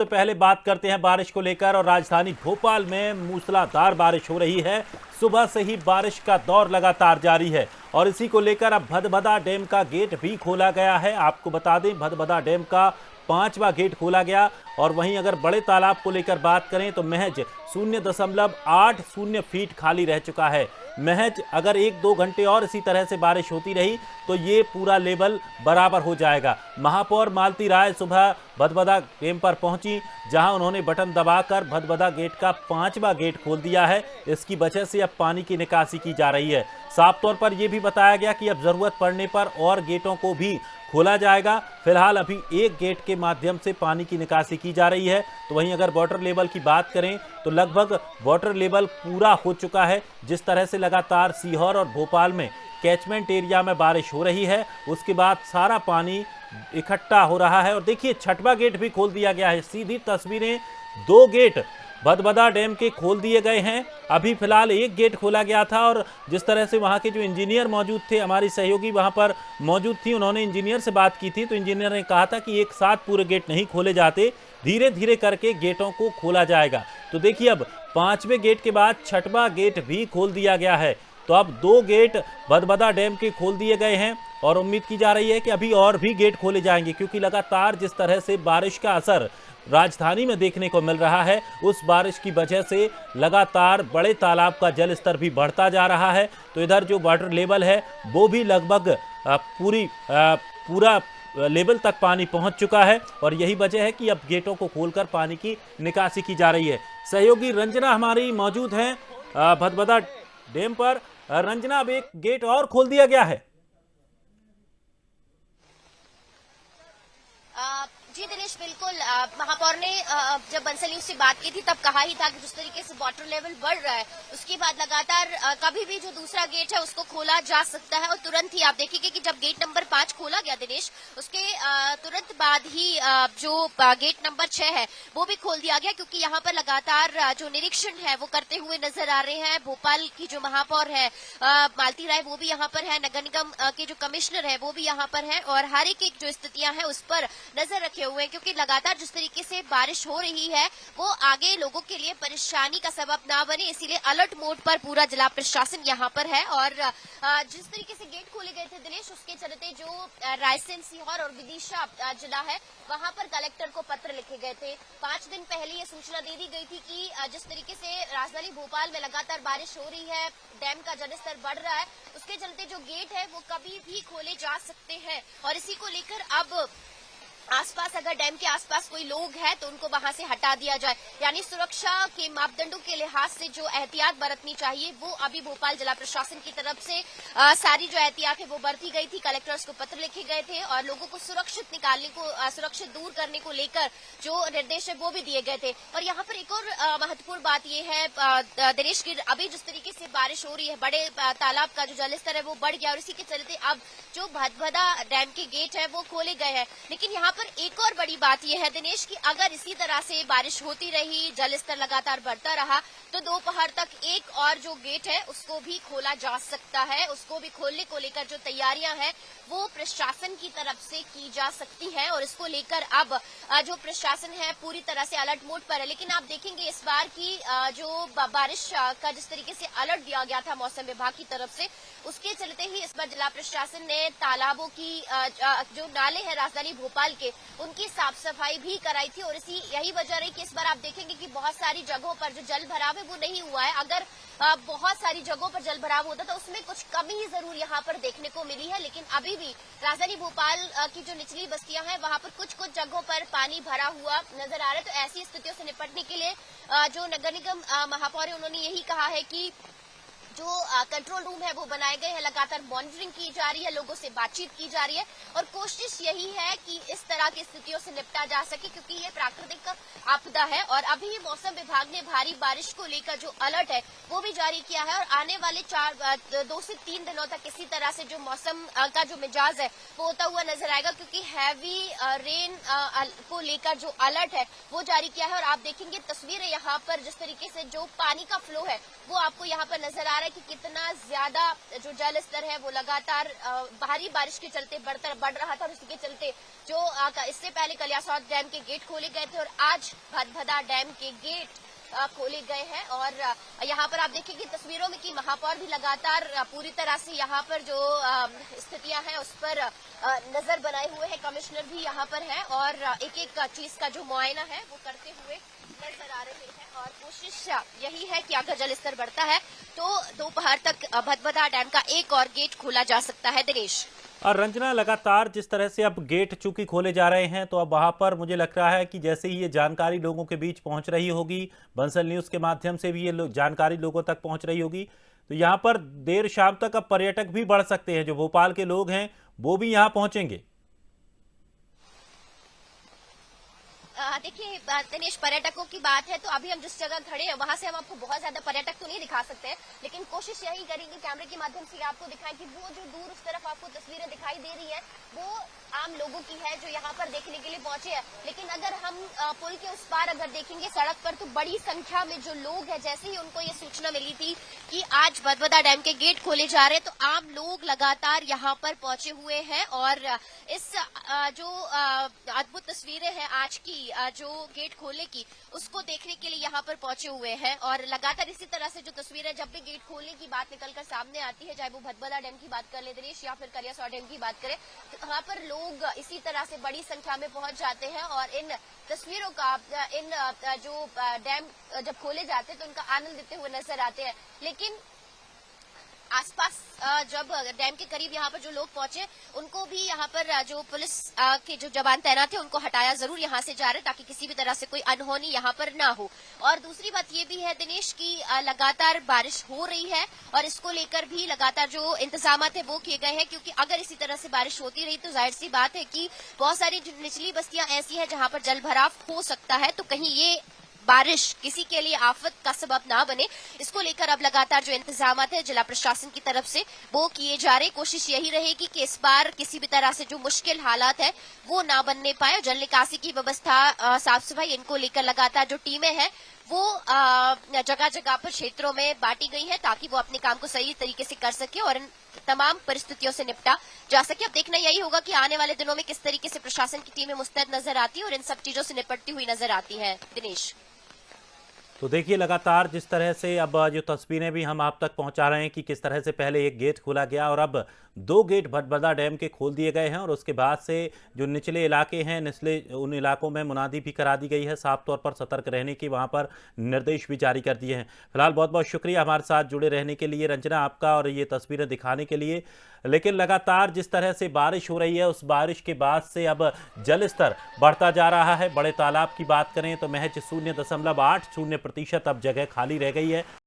तो पहले बात करते हैं बारिश को लेकर और राजधानी भोपाल में मूसलाधार बारिश हो रही है। सुबह से ही बारिश का दौर लगातार जारी है और इसी को लेकर अब भदभदा डैम का गेट भी खोला गया है। आपको बता दें भदभदा डैम का 5वां गेट खोला गया और वहीं अगर बड़े तालाब को लेकर बात करें तो महज 0.80 फीट खाली रह चुका है। महज अगर 1-2 घंटे और इसी तरह से बारिश होती रही तो ये पूरा लेवल बराबर हो जाएगा। महापौर मालती राय सुबह भदभदा डैम पर पहुंची, जहां उन्होंने बटन दबाकर भदभदा गेट का 5वां गेट खोल दिया है। इसकी वजह से अब पानी की निकासी की जा रही है। साफ तौर पर यह भी बताया गया कि अब जरूरत पड़ने पर और गेटों को भी खोला जाएगा। फिलहाल अभी एक गेट के माध्यम से पानी की निकासी की जा रही है। तो वहीं अगर वाटर लेवल की बात करें तो लगभग वाटर लेवल पूरा हो चुका है। जिस तरह से लगातार सीहोर और भोपाल में कैचमेंट एरिया में बारिश हो रही है, उसके बाद सारा पानी इकट्ठा हो रहा है। और देखिए 6वां गेट भी खोल दिया गया है। सीधी तस्वीरें, 2 गेट भदभदा डैम के खोल दिए गए हैं। अभी फिलहाल एक गेट खोला गया था और जिस तरह से वहां के जो इंजीनियर मौजूद थे, हमारी सहयोगी वहां पर मौजूद थी, उन्होंने इंजीनियर से बात की थी तो इंजीनियर ने कहा था कि एक साथ पूरे गेट नहीं खोले जाते, धीरे धीरे करके गेटों को खोला जाएगा। तो देखिए अब 5वें गेट के बाद 6वां गेट भी खोल दिया गया है। तो अब 2 गेट भदभदा डैम के खोल दिए गए हैं और उम्मीद की जा रही है कि अभी और भी गेट खोले जाएंगे, क्योंकि लगातार जिस तरह से बारिश का असर राजधानी में देखने को मिल रहा है, उस बारिश की वजह से लगातार बड़े तालाब का जल स्तर भी बढ़ता जा रहा है। तो इधर जो वाटर लेवल है वो भी लगभग पूरा लेवल तक पानी पहुंच चुका है और यही वजह है कि अब गेटों को खोलकर पानी की निकासी की जा रही है। सहयोगी रंजना हमारी मौजूद हैं भदभदा डैम पर। रंजना, अब एक गेट और खोल दिया गया है। जी दिनेश, बिल्कुल। महापौर ने जब बंसल न्यूज से बात की थी तब कहा ही था कि जिस तरीके से वाटर लेवल बढ़ रहा है उसके बाद लगातार कभी भी जो दूसरा गेट है उसको खोला जा सकता है। और तुरंत ही आप देखेंगे कि जब गेट नंबर 5 खोला गया दिनेश, उसके तुरंत बाद ही जो गेट नंबर 6 है वो भी खोल दिया गया, क्योंकि यहाँ पर लगातार जो निरीक्षण है वो करते हुए नजर आ रहे हैं। भोपाल की जो महापौर है मालती राय, वो भी यहाँ पर है, नगर निगम के जो कमिश्नर है वो भी यहाँ पर है और हर एक जो स्थितियां हैं उस पर नजर रखे हुए, क्योंकि लगातार जिस तरीके से बारिश हो रही है वो आगे लोगों के लिए परेशानी का सबब ना बने, इसीलिए अलर्ट मोड पर पूरा जिला प्रशासन यहाँ पर है। और जिस तरीके से गेट खोले गए थे दिनेश, उसके चलते जो रायसेन, सीहोर और विदिशा जिला है वहां पर कलेक्टर को पत्र लिखे गए थे। 5 दिन पहले ये सूचना दे दी गई थी कि जिस तरीके से राजधानी भोपाल में लगातार बारिश हो रही है, डैम का जलस्तर बढ़ रहा है, उसके चलते जो गेट है वो कभी भी खोले जा सकते हैं। और इसी को लेकर अब आसपास अगर डैम के आसपास कोई लोग हैं तो उनको वहां से हटा दिया जाए, यानी सुरक्षा के मापदंडों के लिहाज से जो एहतियात बरतनी चाहिए वो अभी भोपाल जिला प्रशासन की तरफ से सारी जो एहतियात है वो बरती गई थी। कलेक्टर्स को पत्र लिखे गए थे और लोगों को सुरक्षित निकालने को, सुरक्षित दूर करने को लेकर जो निर्देश है वो भी दिए गए थे। और यहाँ पर एक और महत्वपूर्ण बात यह है दिनेश की, अभी जिस तरीके से बारिश हो रही है, बड़े तालाब का जो जलस्तर है वो बढ़ गया और इसी के चलते अब जो भदभदा डैम के गेट है वो खोले गए हैं। लेकिन यहाँ पर एक और बड़ी बात यह है दिनेश कि अगर इसी तरह से बारिश होती रही, जलस्तर लगातार बढ़ता रहा, तो दोपहर तक एक और जो गेट है उसको भी खोला जा सकता है। उसको भी खोलने को लेकर जो तैयारियां हैं वो प्रशासन की तरफ से की जा सकती है और इसको लेकर अब जो प्रशासन है पूरी तरह से अलर्ट मोड पर है। लेकिन आप देखेंगे इस बार की जो बारिश का जिस तरीके से अलर्ट दिया गया था मौसम विभाग की तरफ से, उसके चलते ही इस बार जिला प्रशासन ने तालाबों की जो नाले हैं राजधानी भोपाल के, उनकी साफ सफाई भी कराई थी। और यही वजह रही कि इस बार आप देखेंगे कि बहुत सारी जगहों पर जो जल भराव है वो नहीं हुआ है। अगर बहुत सारी जगहों पर जल भराव होता तो उसमें कुछ कमी ही जरूर यहाँ पर देखने को मिली है, लेकिन अभी भी राजधानी भोपाल की जो निचली बस्तियां हैं वहां पर कुछ कुछ जगहों पर पानी भरा हुआ नजर आ रहा है। तो ऐसी स्थितियों से निपटने के लिए जो नगर निगम महापौर है उन्होंने यही कहा है कि जो कंट्रोल रूम है वो बनाए गए हैं, लगातार मॉनिटरिंग की जा रही है, लोगों से बातचीत की जा रही है और कोशिश यही है कि इस तरह की स्थितियों से निपटा जा सके, क्योंकि ये प्राकृतिक आपदा है। और अभी होमगार्ड विभाग ने भारी बारिश को लेकर जो अलर्ट है वो भी जारी किया है और आने वाले 2 से 3 दिनों तक इसी तरह से जो मौसम का जो मिजाज है वो होता हुआ नजर आएगा, क्योंकि हैवी रेन को लेकर जो अलर्ट है वो जारी किया है। और आप देखेंगे तस्वीरें यहाँ पर जिस तरीके से जो पानी का फ्लो है वो आपको यहाँ पर नजर आ रहा है। कि कितना ज्यादा जो जल स्तर है वो लगातार भारी बारिश के चलते बढ़ रहा था और इसके चलते जो इससे पहले कलियासौत डैम के गेट खोले गए थे और आज भदभदा डैम के गेट खोले गए हैं। और यहाँ पर आप देखेंगे तस्वीरों में कि महापौर भी लगातार पूरी तरह से यहाँ पर जो स्थितियां हैं उस पर नजर बनाए हुए हैं। कमिश्नर भी यहाँ पर है और एक एक चीज का जो मुआयना है वो करते हुए नजर आ रहे हैं। और कोशिश यही है कि अगर जल स्तर बढ़ता है तो दोपहर तक भदभदा डैम का एक और गेट खोला जा सकता है। दिनेश और रंजना, लगातार जिस तरह से अब गेट चूंकि खोले जा रहे हैं तो अब वहां पर मुझे लग रहा है कि जैसे ही ये जानकारी लोगों के बीच पहुंच रही होगी, बंसल न्यूज के माध्यम से भी ये जानकारी लोगों तक पहुंच रही होगी, तो यहाँ पर देर शाम तक अब पर्यटक भी बढ़ सकते हैं। जो भोपाल के लोग हैं वो भी यहाँ पहुंचेंगे। देखिए दिनेश, पर्यटकों की बात है तो अभी हम जिस जगह खड़े हैं वहां से हम आपको बहुत ज्यादा पर्यटक तो नहीं दिखा सकते हैं, लेकिन कोशिश यही करेंगे कैमरे के माध्यम से आपको दिखाएं कि वो जो दूर उस तरफ आपको तस्वीरें दिखाई दे रही है वो आम लोगों की है जो यहाँ पर देखने के लिए पहुंचे हैं। लेकिन अगर हम पुल के उस पार अगर देखेंगे सड़क पर तो बड़ी संख्या में जो लोग हैं, जैसे ही उनको ये सूचना मिली थी कि आज भदभदा डैम के गेट खोले जा रहे हैं तो आम लोग लगातार यहाँ पर पहुंचे हुए हैं। और इस जो अद्भुत तस्वीरें हैं आज की जो गेट खोलने की उसको देखने के लिए यहाँ पर पहुंचे हुए हैं। और लगातार इसी तरह से जो तस्वीरें जब भी गेट खोलने की बात निकलकर सामने आती है, चाहे वो भदभदा डैम की बात कर ले दिनेश या फिर कलियासौत डैम की बात करें, तो वहाँ पर लोग इसी तरह से बड़ी संख्या में पहुंच जाते हैं और इन तस्वीरों का इन जो डैम जब खोले जाते हैं तो उनका आनंद लेते हुए नजर आते हैं। लेकिन आसपास जब डैम के करीब यहाँ पर जो लोग पहुंचे उनको भी यहाँ पर जो पुलिस के जो जवान तैनात थे उनको हटाया जरूर यहाँ से जा रहे ताकि किसी भी तरह से कोई अनहोनी यहाँ पर ना हो। और दूसरी बात ये भी है दिनेश की लगातार बारिश हो रही है और इसको लेकर भी लगातार जो इंतजाम है वो किए गए हैं, क्योंकि अगर इसी तरह से बारिश होती रही तो जाहिर सी बात है कि बहुत सारी निचली बस्तियां ऐसी है जहाँ पर जल भराव हो सकता है, तो कहीं ये बारिश किसी के लिए आफत का सबब ना बने, इसको लेकर अब लगातार जो इंतजाम है जिला प्रशासन की तरफ से वो किए जा रहे। कोशिश यही रहेगी कि इस बार किसी भी तरह से जो मुश्किल हालात है वो ना बनने पाए। जल निकासी की व्यवस्था, साफ सफाई, इनको लेकर लगातार जो टीमें हैं वो जगह जगह पर क्षेत्रों में बांटी गई है ताकि वो अपने काम को सही तरीके से कर सके और इन तमाम परिस्थितियों से निपटा जा सके। अब देखना यही होगा कि आने वाले दिनों में किस तरीके से प्रशासन की टीमें मुस्तैद नजर आती है और इन सब चीजों से निपटती हुई नजर आती है। दिनेश, तो देखिए लगातार जिस तरह से अब जो तस्वीरें भी हम आप तक पहुंचा रहे हैं कि किस तरह से पहले एक गेट खोला गया और अब 2 गेट भदभदा डैम के खोल दिए गए हैं और उसके बाद से जो निचले इलाके हैं, निचले उन इलाकों में मुनादी भी करा दी गई है, साफ तौर पर सतर्क रहने की वहां पर निर्देश भी जारी कर दिए हैं। फिलहाल बहुत बहुत शुक्रिया हमारे साथ जुड़े रहने के लिए रंजना आपका और ये तस्वीरें दिखाने के लिए। लेकिन लगातार जिस तरह से बारिश हो रही है उस बारिश के बाद से अब जल स्तर बढ़ता जा रहा है। बड़े तालाब की बात करें तो महज 0.80% अब जगह खाली रह गई है।